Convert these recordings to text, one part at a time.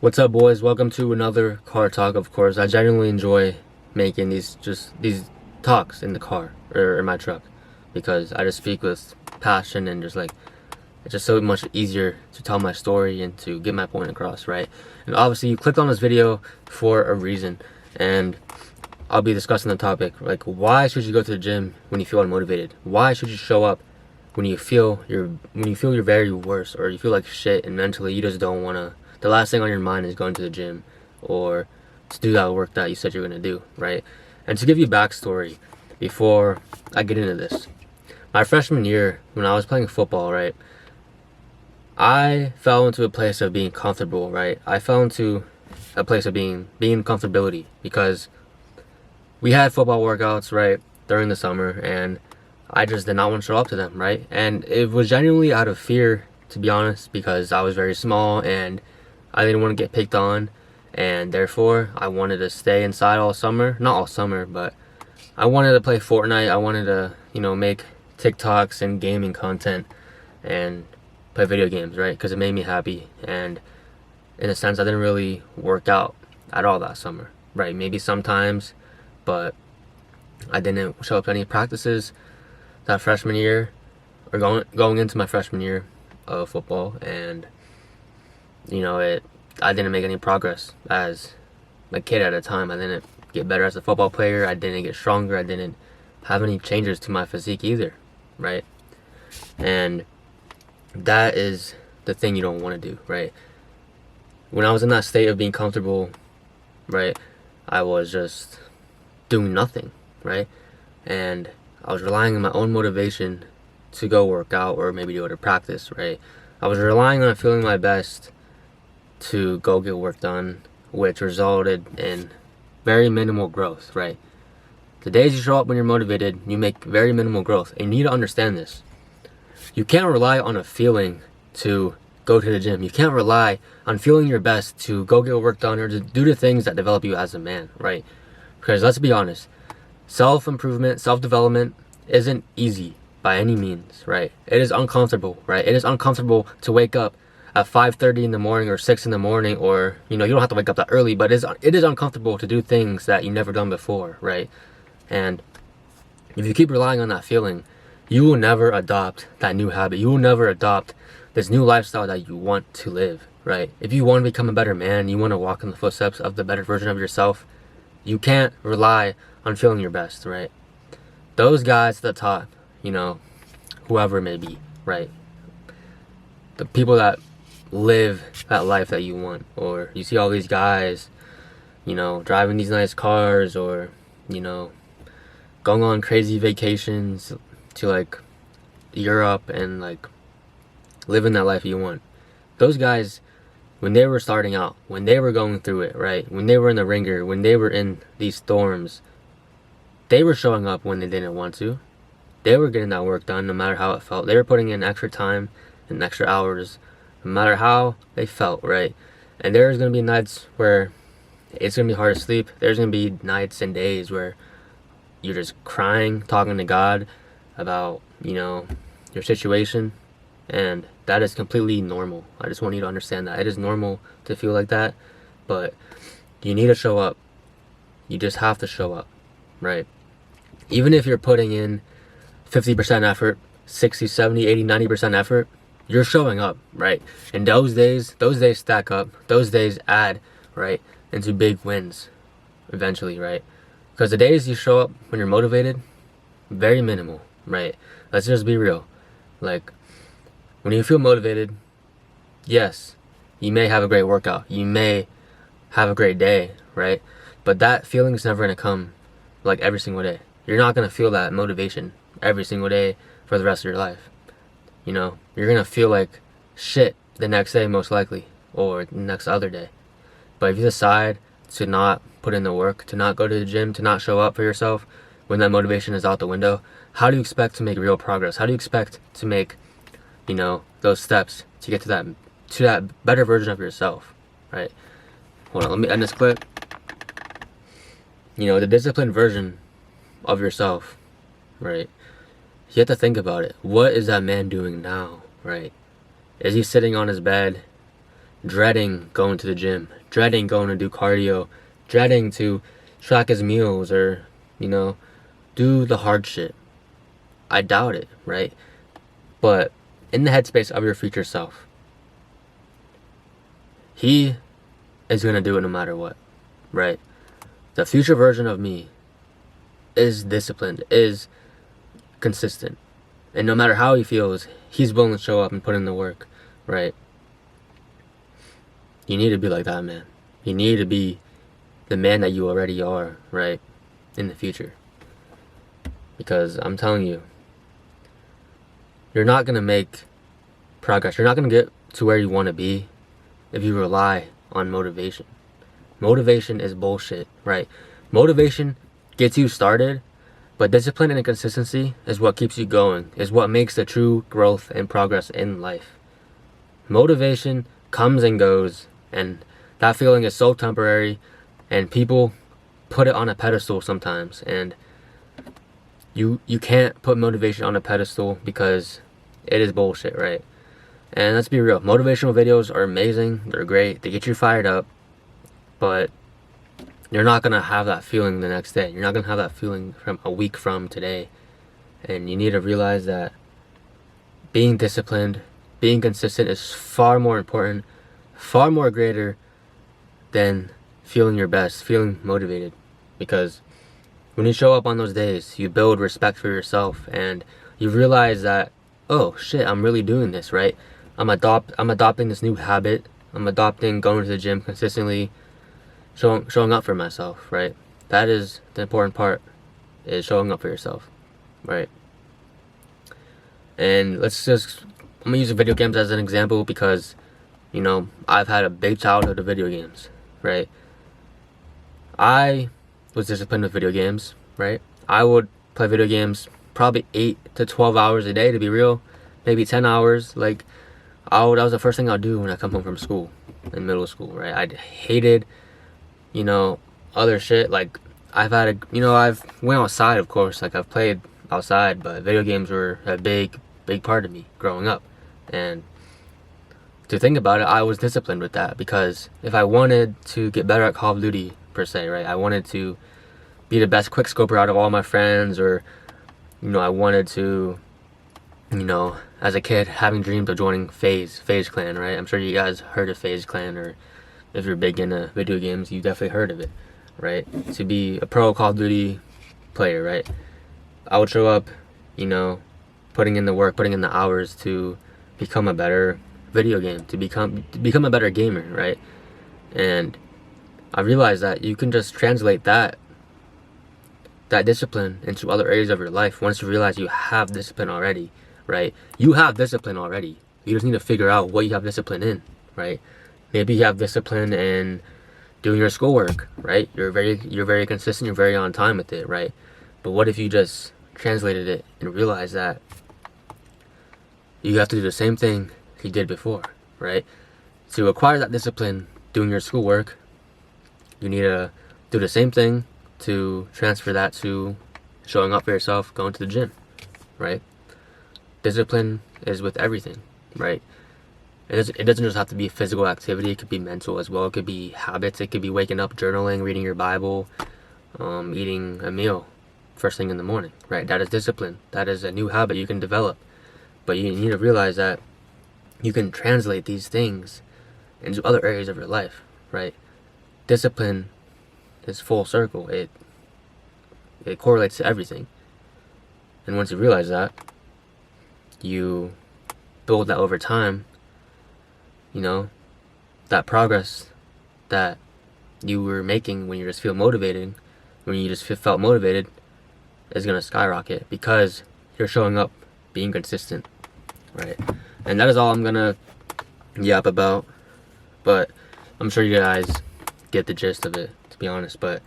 What's up, boys? Welcome to another car talk. Of course, I genuinely enjoy making these talks in the car or in my truck because I just speak with passion and just like it's just so much easier to tell my story and to get my point across, right? And obviously, you clicked on this video for a reason, and I'll be discussing the topic like why should you go to the gym when you feel unmotivated? Why should you show up when you feel your very worst or you feel like shit and mentally you just don't want to. The last thing on your mind is going to the gym or to do that work that you said you're going to do, right? And to give you backstory before I get into this, my freshman year when I was playing football, right, I fell into a place of being comfortable, right? I fell into a place of being comfortability because we had football workouts, right, during the summer, and I just did not want to show up to them, right? And it was genuinely out of fear, to be honest, because I was very small and I didn't want to get picked on, and therefore I wanted to stay inside all summer. Not all summer, but I wanted to play Fortnite. I wanted to, make TikToks and gaming content and play video games, right? Because it made me happy. And in a sense, I didn't really work out at all that summer, right? Maybe sometimes, but I didn't show up to any practices that freshman year or going into my freshman year of football, and I didn't make any progress as a kid at a time. I didn't get better as a football player. I didn't get stronger. I didn't have any changes to my physique either, right? And that is the thing you don't want to do, right? When I was in that state of being comfortable, right, I was just doing nothing, right? And I was relying on my own motivation to go work out or maybe go to practice, right? I was relying on feeling my best to go get work done, which resulted in very minimal growth, right? The days you show up when you're motivated, you make very minimal growth. And you need to understand this. You can't rely on a feeling to go to the gym. You can't rely on feeling your best to go get work done or to do the things that develop you as a man, right? Because let's be honest, self-improvement, self-development isn't easy by any means, right? It is uncomfortable, right? It is uncomfortable to wake up at 5:30 in the morning or 6 in the morning, or you don't have to wake up that early, but it is uncomfortable to do things that you've never done before, right? And if you keep relying on that feeling, you will never adopt that new habit. You will never adopt this new lifestyle that you want to live, right? If you want to become a better man, you want to walk in the footsteps of the better version of yourself, you can't rely on feeling your best, right? Those guys at the top, whoever it may be, right? The people that live that life that you want, or you see all these guys, driving these nice cars, or, going on crazy vacations to like Europe and like living that life you want. Those guys, when they were starting out, when they were going through it, right? When they were in the ringer, when they were in these storms, they were showing up when they didn't want to. They were getting that work done no matter how it felt. They were putting in extra time and extra hours no matter how they felt, right? And there's going to be nights where it's going to be hard to sleep. There's going to be nights and days where you're just crying, talking to God about, your situation. And that is completely normal. I just want you to understand that. It is normal to feel like that, but you need to show up. You just have to show up, right? Even if you're putting in 50% effort, 60, 70, 80, 90% effort, you're showing up, right? And those days stack up. Those days add, right, into big wins eventually, right? Because the days you show up when you're motivated, very minimal, right? Let's just be real. Like, when you feel motivated, yes, you may have a great workout. You may have a great day, right? But that feeling is never going to come like every single day. You're not going to feel that motivation every single day for the rest of your life. You're going to feel like shit the next day, most likely, or the next other day. But if you decide to not put in the work, to not go to the gym, to not show up for yourself when that motivation is out the window, how do you expect to make real progress? How do you expect to make, those steps to get to that better version of yourself, right? Hold on, let me end this clip. The disciplined version of yourself, right? You have to think about it. What is that man doing now, right? Is he sitting on his bed, dreading going to the gym, dreading going to do cardio, dreading to track his meals or, do the hard shit. I doubt it, right? But in the headspace of your future self, he is going to do it no matter what, right? The future version of me is disciplined, is consistent. And no matter how he feels, he's willing to show up and put in the work, right? You need to be like that, man. You need to be the man that you already are, right? In the future. Because I'm telling you, you're not going to make progress. You're not going to get to where you want to be if you rely on motivation. Motivation is bullshit, right? Motivation gets you started, but discipline and consistency is what keeps you going, is what makes the true growth and progress in life. Motivation comes and goes, and that feeling is so temporary, and people put it on a pedestal sometimes, and you can't put motivation on a pedestal because it is bullshit, right? And let's be real, motivational videos are amazing, they're great, they get you fired up, but you're not going to have that feeling the next day. You're not going to have that feeling from a week from today. And you need to realize that being disciplined, being consistent is far more important, far more greater than feeling your best, feeling motivated. Because when you show up on those days, you build respect for yourself and you realize that, oh shit, I'm really doing this, right? I'm adopting this new habit. I'm adopting going to the gym consistently, showing up for myself, right? That is the important part, is showing up for yourself, right? And I'm gonna use video games as an example because, I've had a big childhood of video games, right? I was disciplined with video games, right? I would play video games probably 8 to 12 hours a day, to be real, maybe 10 hours. That was the first thing I'd do when I come home from school, in middle school, right? I hated other shit. I've went outside, of course, I've played outside, but video games were a big part of me growing up. And to think about it, I was disciplined with that, because if I wanted to get better at Call of Duty, per se, right, I wanted to be the best quickscoper out of all my friends, or, I wanted to, as a kid, having dreams of joining FaZe Clan, right? I'm sure you guys heard of FaZe Clan, or if you're big into video games, you definitely heard of it, right? To be a pro Call of Duty player, right? I would show up, putting in the work, putting in the hours to become a better video game, to become a better gamer, right? And I realized that you can just translate that discipline into other areas of your life once you realize you have discipline already, right? You have discipline already. You just need to figure out what you have discipline in, right? Maybe you have discipline in doing your schoolwork, right? You're very consistent, you're very on time with it, right? But what if you just translated it and realized that you have to do the same thing you did before, right? To acquire that discipline doing your schoolwork, you need to do the same thing to transfer that to showing up for yourself, going to the gym, right? Discipline is with everything, right? It doesn't just have to be physical activity. It could be mental as well. It could be habits. It could be waking up, journaling, reading your Bible, eating a meal first thing in the morning, right? That is discipline. That is a new habit you can develop. But you need to realize that you can translate these things into other areas of your life, right? Discipline is full circle. It correlates to everything. And once you realize that, you build that over time. That progress that you were making when you just felt motivated is going to skyrocket because you're showing up, being consistent, right? And that is all I'm going to yap about, but I'm sure you guys get the gist of it, to be honest. But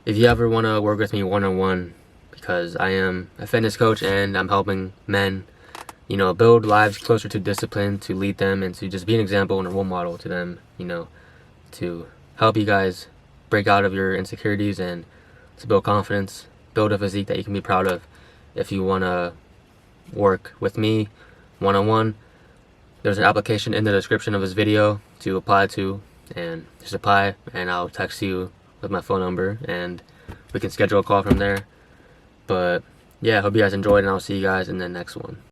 if you ever want to work with me one-on-one, because I am a fitness coach and I'm helping men build lives closer to discipline, to lead them, and to just be an example and a role model to them, to help you guys break out of your insecurities and to build confidence, build a physique that you can be proud of. If you want to work with me one-on-one, there's an application in the description of this video to apply to, and just apply, and I'll text you with my phone number and we can schedule a call from there. But yeah, hope you guys enjoyed, and I'll see you guys in the next one.